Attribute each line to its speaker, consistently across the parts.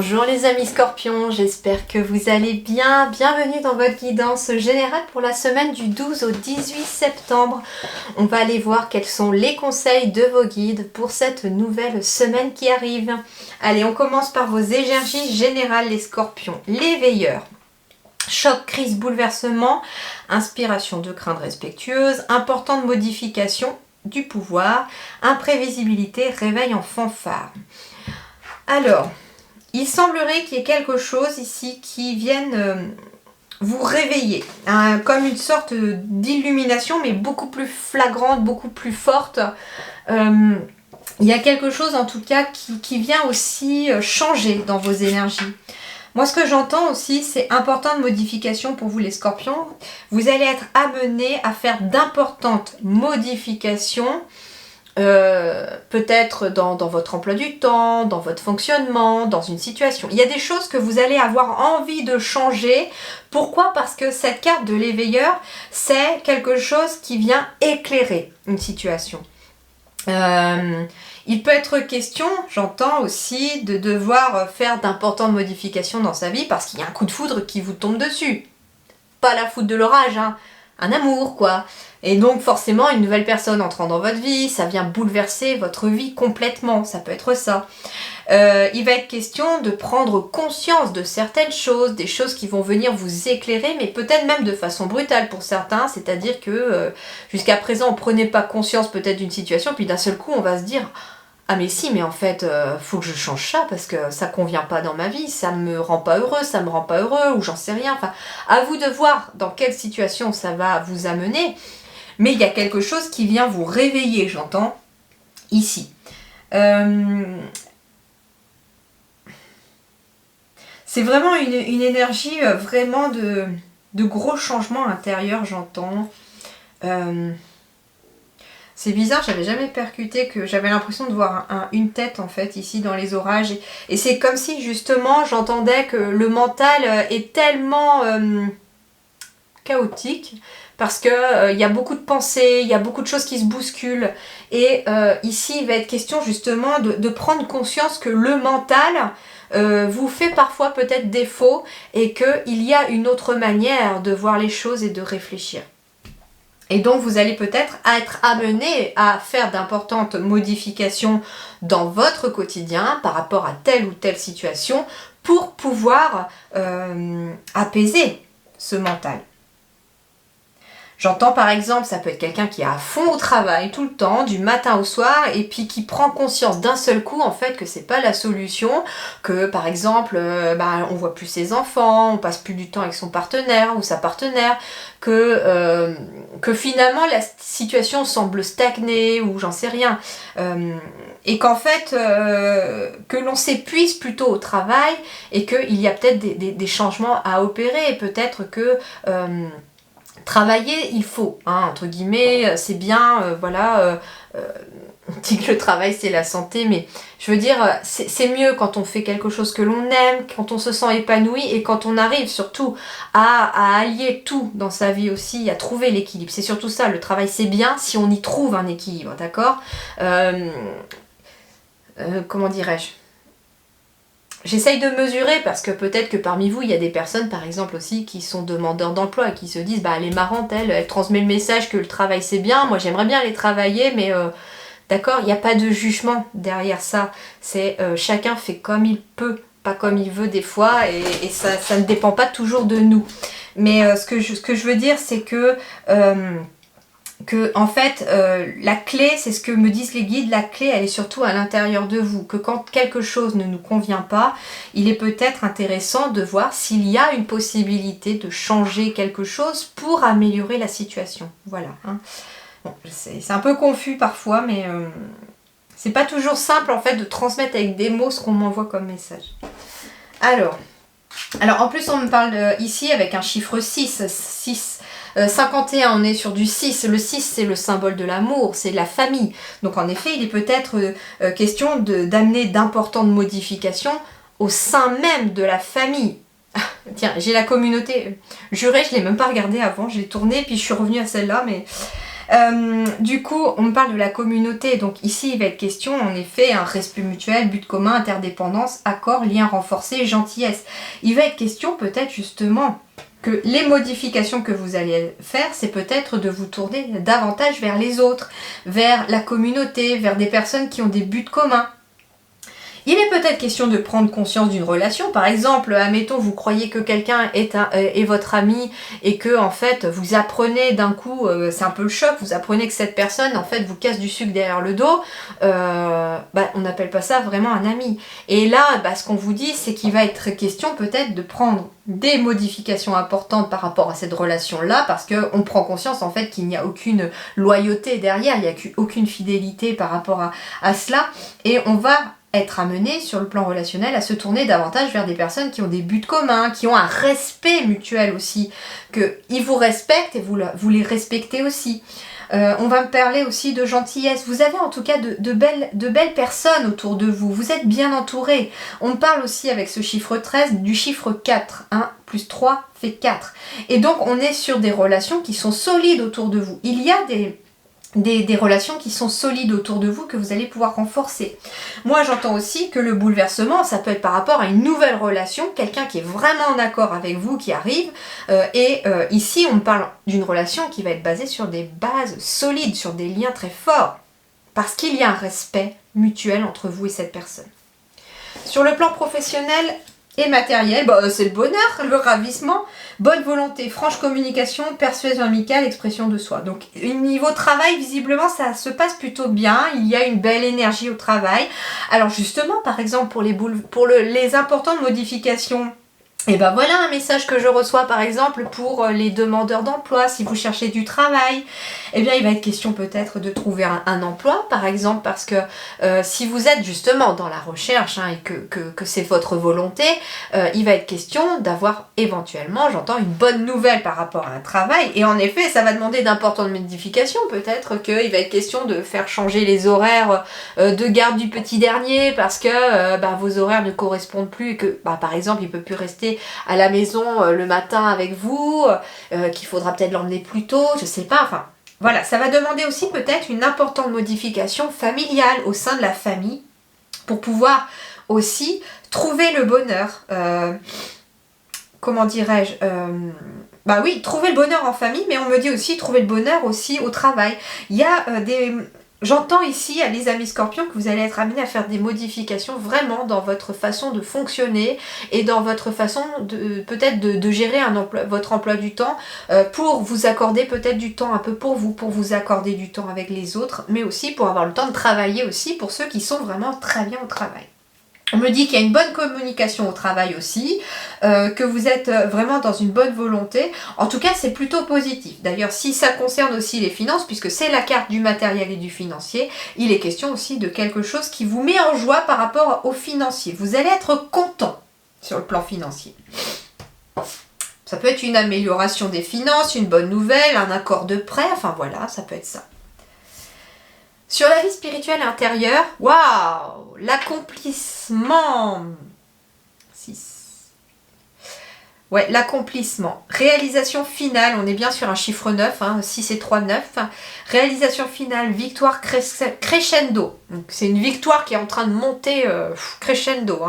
Speaker 1: Bonjour les amis scorpions, j'espère que vous allez bien. Bienvenue dans votre guidance générale pour la semaine du 12 au 18 septembre. On va aller voir quels sont les conseils de vos guides pour cette nouvelle semaine qui arrive. Allez, on commence par vos énergies générales les scorpions. Les veilleurs. Choc, crise, bouleversement, inspiration de crainte respectueuse, importante modification du pouvoir, imprévisibilité, réveil en fanfare. Alors, il semblerait qu'il y ait quelque chose ici qui vienne vous réveiller, hein, comme une sorte d'illumination, mais beaucoup plus flagrante, beaucoup plus forte. Il y a quelque chose en tout cas qui vient aussi changer dans vos énergies. Moi, ce que j'entends aussi, c'est importante modification pour vous les scorpions. Vous allez être amenés à faire d'importantes modifications, peut-être dans votre emploi du temps, dans votre fonctionnement, dans une situation. Il y a des choses que vous allez avoir envie de changer. Pourquoi ? Parce que cette carte de l'éveilleur, c'est quelque chose qui vient éclairer une situation. Il peut être question, j'entends aussi, de devoir faire d'importantes modifications dans sa vie parce qu'il y a un coup de foudre qui vous tombe dessus. Pas la foudre de l'orage, hein, un amour quoi. Et donc forcément une nouvelle personne entrant dans votre vie, ça vient bouleverser votre vie complètement, ça peut être ça. Il va être question de prendre conscience de certaines choses, des choses qui vont venir vous éclairer, mais peut-être même de façon brutale pour certains, c'est-à-dire que jusqu'à présent on prenait pas conscience peut-être d'une situation, puis d'un seul coup on va se dire ah mais si, mais en fait faut que je change ça parce que ça convient pas dans ma vie, ça me rend pas heureux, ça me rend pas heureux, ou j'en sais rien, enfin à vous de voir dans quelle situation ça va vous amener, mais il y a quelque chose qui vient vous réveiller, j'entends, ici. C'est vraiment une énergie vraiment de gros changements intérieurs, j'entends. C'est bizarre, j'avais jamais percuté que j'avais l'impression de voir une tête en fait ici dans les orages. Et c'est comme si justement j'entendais que le mental est tellement chaotique parce que y a beaucoup de pensées, il y a beaucoup de choses qui se bousculent. Et ici il va être question justement de prendre conscience que le mental vous fait parfois peut-être défaut et qu'il y a une autre manière de voir les choses et de réfléchir. Et donc vous allez peut-être être amené à faire d'importantes modifications dans votre quotidien par rapport à telle ou telle situation pour pouvoir apaiser ce mental. J'entends par exemple, ça peut être quelqu'un qui est à fond au travail tout le temps, du matin au soir, et puis qui prend conscience d'un seul coup en fait que c'est pas la solution, que par exemple on voit plus ses enfants, on passe plus du temps avec son partenaire ou sa partenaire, que finalement la situation semble stagner ou j'en sais rien, et qu'en fait que l'on s'épuise plutôt au travail et qu'il y a peut-être des changements à opérer, et peut-être que travailler, il faut, hein, entre guillemets, c'est bien, on dit que le travail c'est la santé, mais je veux dire, c'est mieux quand on fait quelque chose que l'on aime, quand on se sent épanoui et quand on arrive surtout à allier tout dans sa vie aussi, à trouver l'équilibre. C'est surtout ça, le travail c'est bien si on y trouve un équilibre, d'accord ? Comment dirais-je ? J'essaye de mesurer parce que peut-être que parmi vous, il y a des personnes par exemple aussi qui sont demandeurs d'emploi et qui se disent elle est marrante, elle transmet le message que le travail c'est bien, moi j'aimerais bien aller travailler, mais d'accord, il n'y a pas de jugement derrière ça, c'est chacun fait comme il peut, pas comme il veut des fois, et ça ne dépend pas toujours de nous. Mais ce que je veux dire c'est que en fait la clé, c'est ce que me disent les guides, la clé elle est surtout à l'intérieur de vous, que quand quelque chose ne nous convient pas, il est peut-être intéressant de voir s'il y a une possibilité de changer quelque chose pour améliorer la situation, voilà, hein. Bon, c'est un peu confus parfois, mais c'est pas toujours simple en fait de transmettre avec des mots ce qu'on m'envoie comme message. Alors en plus on me parle ici avec un chiffre 6, 51, on est sur du 6. Le 6, c'est le symbole de l'amour, c'est la famille. Donc en effet, il est peut-être question d'amener d'importantes modifications au sein même de la famille. Tiens, j'ai la communauté jurée, je ne l'ai même pas regardée avant, je l'ai tournée, puis je suis revenue à celle-là, mais Du coup, on me parle de la communauté, donc ici il va être question en effet, un respect mutuel, but commun, interdépendance, accord, lien renforcé, gentillesse. Il va être question peut-être justement que les modifications que vous allez faire, c'est peut-être de vous tourner davantage vers les autres, vers la communauté, vers des personnes qui ont des buts communs. Il est peut-être question de prendre conscience d'une relation. Par exemple, admettons, vous croyez que quelqu'un est votre ami et que en fait vous apprenez d'un coup, c'est un peu le choc, vous apprenez que cette personne en fait vous casse du sucre derrière le dos. On n'appelle pas ça vraiment un ami. Et là, ce qu'on vous dit, c'est qu'il va être question peut-être de prendre des modifications importantes par rapport à cette relation-là, parce qu'on prend conscience en fait qu'il n'y a aucune loyauté derrière, il n'y a aucune fidélité par rapport à cela, et on va être amené sur le plan relationnel à se tourner davantage vers des personnes qui ont des buts communs, qui ont un respect mutuel aussi, qu'ils vous respectent et vous les respectez aussi. On va me parler aussi de gentillesse. Vous avez en tout cas de belles personnes autour de vous. Vous êtes bien entouré. On me parle aussi avec ce chiffre 13 du chiffre 4. 1 plus 3 fait 4. Et donc on est sur des relations qui sont solides autour de vous. Il y a des relations qui sont solides autour de vous que vous allez pouvoir renforcer. Moi j'entends aussi que le bouleversement, ça peut être par rapport à une nouvelle relation, quelqu'un qui est vraiment en accord avec vous, qui arrive, ici on me parle d'une relation qui va être basée sur des bases solides, sur des liens très forts, parce qu'il y a un respect mutuel entre vous et cette personne. Sur le plan professionnel et matériel, c'est le bonheur, le ravissement, bonne volonté, franche communication, persuasion amicale, expression de soi. Donc niveau travail, visiblement ça se passe plutôt bien, il y a une belle énergie au travail. Alors justement, par exemple pour les importantes modifications, et voilà un message que je reçois par exemple pour les demandeurs d'emploi, si vous cherchez du travail, il va être question peut-être de trouver un emploi par exemple, parce que si vous êtes justement dans la recherche et que c'est votre volonté, il va être question d'avoir éventuellement, j'entends, une bonne nouvelle par rapport à un travail, et en effet ça va demander d'importantes modifications, peut-être qu'il va être question de faire changer les horaires de garde du petit dernier parce que vos horaires ne correspondent plus et que par exemple il ne peut plus rester à la maison le matin avec vous, qu'il faudra peut-être l'emmener plus tôt, je sais pas, enfin voilà, ça va demander aussi peut-être une importante modification familiale au sein de la famille pour pouvoir aussi trouver le bonheur, comment dirais-je, trouver le bonheur en famille, mais on me dit aussi trouver le bonheur aussi au travail. Il y a J'entends ici, les amis scorpions, que vous allez être amenés à faire des modifications vraiment dans votre façon de fonctionner et dans votre façon peut-être de gérer votre emploi du temps pour vous accorder peut-être du temps un peu pour vous accorder du temps avec les autres, mais aussi pour avoir le temps de travailler aussi pour ceux qui sont vraiment très bien au travail. On me dit qu'il y a une bonne communication au travail aussi, que vous êtes vraiment dans une bonne volonté. En tout cas, c'est plutôt positif. D'ailleurs, si ça concerne aussi les finances, puisque c'est la carte du matériel et du financier, il est question aussi de quelque chose qui vous met en joie par rapport au financier. Vous allez être content sur le plan financier. Ça peut être une amélioration des finances, une bonne nouvelle, un accord de prêt, enfin voilà, ça peut être ça. Sur la vie spirituelle intérieure, waouh, l'accomplissement. 6. Ouais, l'accomplissement. Réalisation finale, on est bien sur un chiffre 9, 6 et 3, 9. Réalisation finale, victoire crescendo. Donc, c'est une victoire qui est en train de monter crescendo.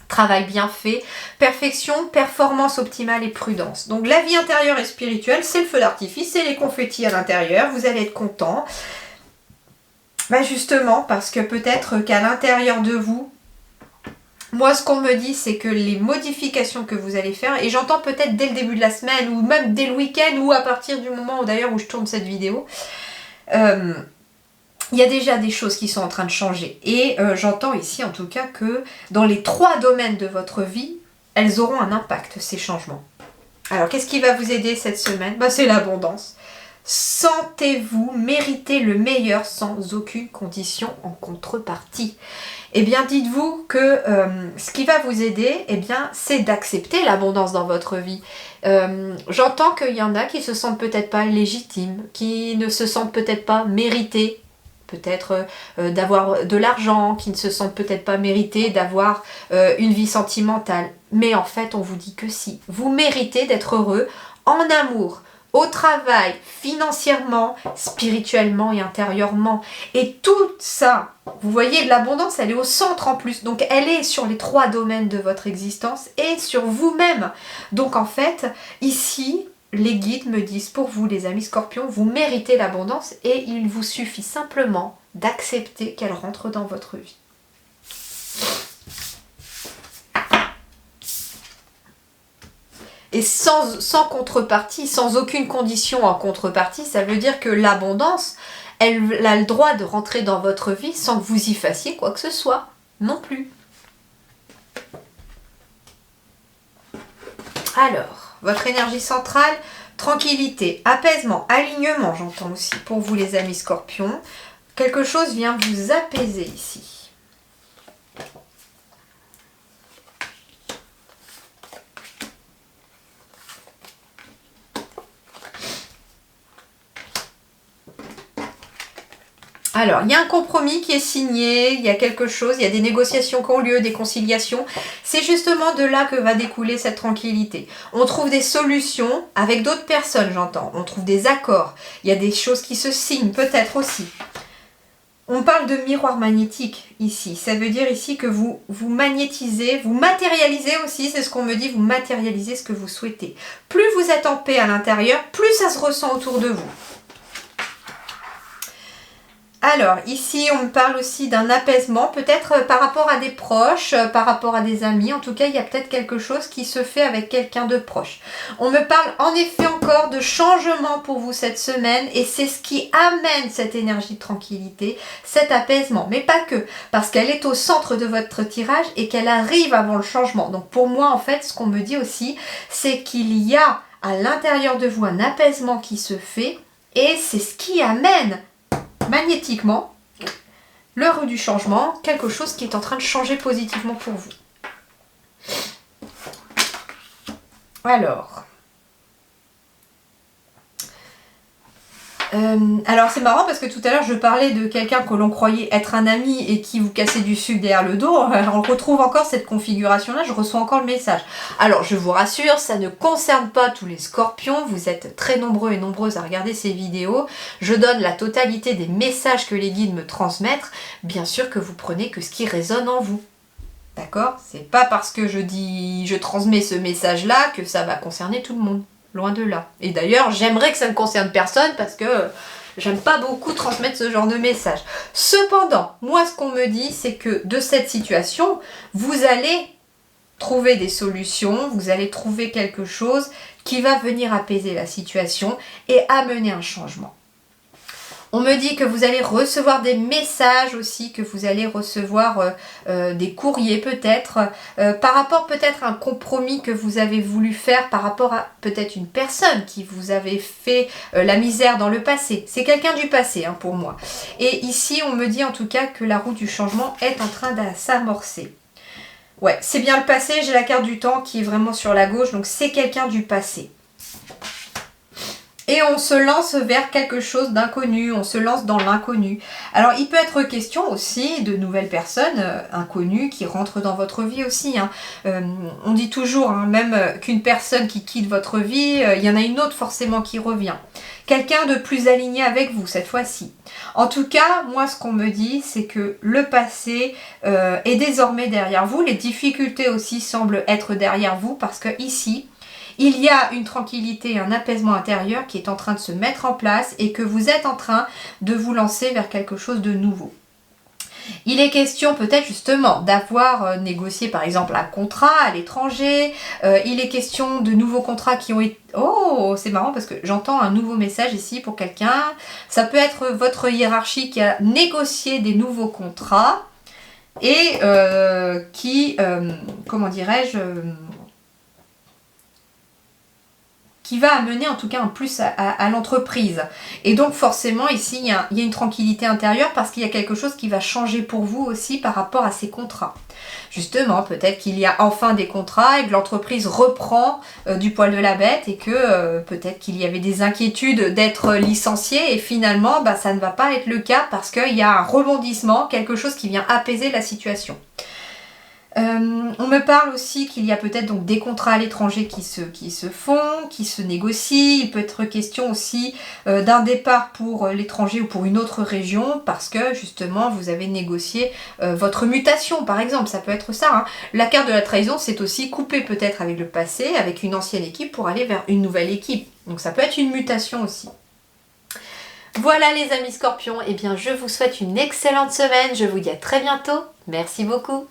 Speaker 1: Travail bien fait, perfection, performance optimale et prudence. Donc la vie intérieure et spirituelle, c'est le feu d'artifice, c'est les confettis à l'intérieur, vous allez être content. Justement, parce que peut-être qu'à l'intérieur de vous, moi ce qu'on me dit c'est que les modifications que vous allez faire, et j'entends peut-être dès le début de la semaine ou même dès le week-end ou à partir du moment où je tourne cette vidéo, il y a déjà des choses qui sont en train de changer. Et j'entends ici en tout cas que dans les 3 domaines de votre vie, elles auront un impact, ces changements. Alors qu'est-ce qui va vous aider cette semaine ? C'est l'abondance. Sentez-vous mériter le meilleur sans aucune condition en contrepartie. Dites-vous que ce qui va vous aider, c'est d'accepter l'abondance dans votre vie. J'entends qu'il y en a qui se sentent peut-être pas légitimes, qui ne se sentent peut-être pas mérités, peut-être d'avoir de l'argent, qui ne se sentent peut-être pas mérités d'avoir une vie sentimentale. Mais en fait, on vous dit que si. Vous méritez d'être heureux en amour, au travail, financièrement, spirituellement et intérieurement. Et tout ça, vous voyez, l'abondance, elle est au centre en plus. Donc, elle est sur les 3 domaines de votre existence et sur vous-même. Donc, en fait, ici, les guides me disent pour vous, les amis scorpions, vous méritez l'abondance et il vous suffit simplement d'accepter qu'elle rentre dans votre vie. Et sans contrepartie, sans aucune condition en contrepartie, ça veut dire que l'abondance, elle a le droit de rentrer dans votre vie sans que vous y fassiez quoi que ce soit, non plus. Alors, votre énergie centrale, tranquillité, apaisement, alignement, j'entends aussi pour vous les amis scorpions. Quelque chose vient vous apaiser ici. Alors, il y a un compromis qui est signé, il y a quelque chose, il y a des négociations qui ont lieu, des conciliations. C'est justement de là que va découler cette tranquillité. On trouve des solutions avec d'autres personnes, j'entends. On trouve des accords. Il y a des choses qui se signent, peut-être aussi. On parle de miroir magnétique ici. Ça veut dire ici que vous magnétisez, vous matérialisez aussi, c'est ce qu'on me dit, vous matérialisez ce que vous souhaitez. Plus vous êtes en paix à l'intérieur, plus ça se ressent autour de vous. Alors, ici, on me parle aussi d'un apaisement, peut-être par rapport à des proches, par rapport à des amis. En tout cas, il y a peut-être quelque chose qui se fait avec quelqu'un de proche. On me parle en effet encore de changement pour vous cette semaine et c'est ce qui amène cette énergie de tranquillité, cet apaisement. Mais pas que, parce qu'elle est au centre de votre tirage et qu'elle arrive avant le changement. Donc pour moi, en fait, ce qu'on me dit aussi, c'est qu'il y a à l'intérieur de vous un apaisement qui se fait et c'est ce qui amène magnétiquement, l'heure du changement, quelque chose qui est en train de changer positivement pour vous. Alors c'est marrant parce que tout à l'heure je parlais de quelqu'un que l'on croyait être un ami et qui vous cassait du sucre derrière le dos. On retrouve encore cette configuration là, je reçois encore le message. Alors je vous rassure, ça ne concerne pas tous les scorpions, vous êtes très nombreux et nombreuses à regarder ces vidéos. Je donne la totalité des messages que les guides me transmettent, bien sûr que vous prenez que ce qui résonne en vous. D'accord? C'est pas parce que je transmets ce message là que ça va concerner tout le monde. Loin de là. Et d'ailleurs, j'aimerais que ça ne concerne personne parce que j'aime pas beaucoup transmettre ce genre de message. Cependant, moi, ce qu'on me dit, c'est que de cette situation, vous allez trouver des solutions, vous allez trouver quelque chose qui va venir apaiser la situation et amener un changement. On me dit que vous allez recevoir des messages aussi, que vous allez recevoir des courriers peut-être, par rapport peut-être à un compromis que vous avez voulu faire par rapport à peut-être une personne qui vous avait fait la misère dans le passé. C'est quelqu'un du passé hein, pour moi. Et ici, on me dit en tout cas que la roue du changement est en train de s'amorcer. Ouais, c'est bien le passé, j'ai la carte du temps qui est vraiment sur la gauche, donc c'est quelqu'un du passé. Et on se lance vers quelque chose d'inconnu, on se lance dans l'inconnu. Alors il peut être question aussi de nouvelles personnes inconnues qui rentrent dans votre vie aussi. Hein. On dit toujours, hein, même qu'une personne qui quitte votre vie, il y en a une autre forcément qui revient. Quelqu'un de plus aligné avec vous cette fois-ci. En tout cas, moi ce qu'on me dit, c'est que le passé est désormais derrière vous. Les difficultés aussi semblent être derrière vous parce que ici, il y a une tranquillité, un apaisement intérieur qui est en train de se mettre en place et que vous êtes en train de vous lancer vers quelque chose de nouveau. Il est question peut-être justement d'avoir négocié par exemple un contrat à l'étranger. Il est question de nouveaux contrats qui ont été... Oh, c'est marrant parce que j'entends un nouveau message ici pour quelqu'un. Ça peut être votre hiérarchie qui a négocié des nouveaux contrats et qui, comment dirais-je... qui va amener en tout cas un plus à l'entreprise. Et donc forcément ici il y a une tranquillité intérieure parce qu'il y a quelque chose qui va changer pour vous aussi par rapport à ces contrats. Justement, peut-être qu'il y a enfin des contrats et que l'entreprise reprend du poil de la bête et que peut-être qu'il y avait des inquiétudes d'être licencié et finalement ça ne va pas être le cas parce qu'il y a un rebondissement, quelque chose qui vient apaiser la situation. On me parle aussi qu'il y a peut-être donc des contrats à l'étranger qui se font, qui se négocient. Il peut être question aussi d'un départ pour l'étranger ou pour une autre région parce que justement vous avez négocié votre mutation par exemple. Ça peut être ça, hein. La carte de la trahison, c'est aussi couper peut-être avec le passé, avec une ancienne équipe pour aller vers une nouvelle équipe. Donc ça peut être une mutation aussi. Voilà les amis Scorpions, et bien je vous souhaite une excellente semaine. Je vous dis à très bientôt. Merci beaucoup.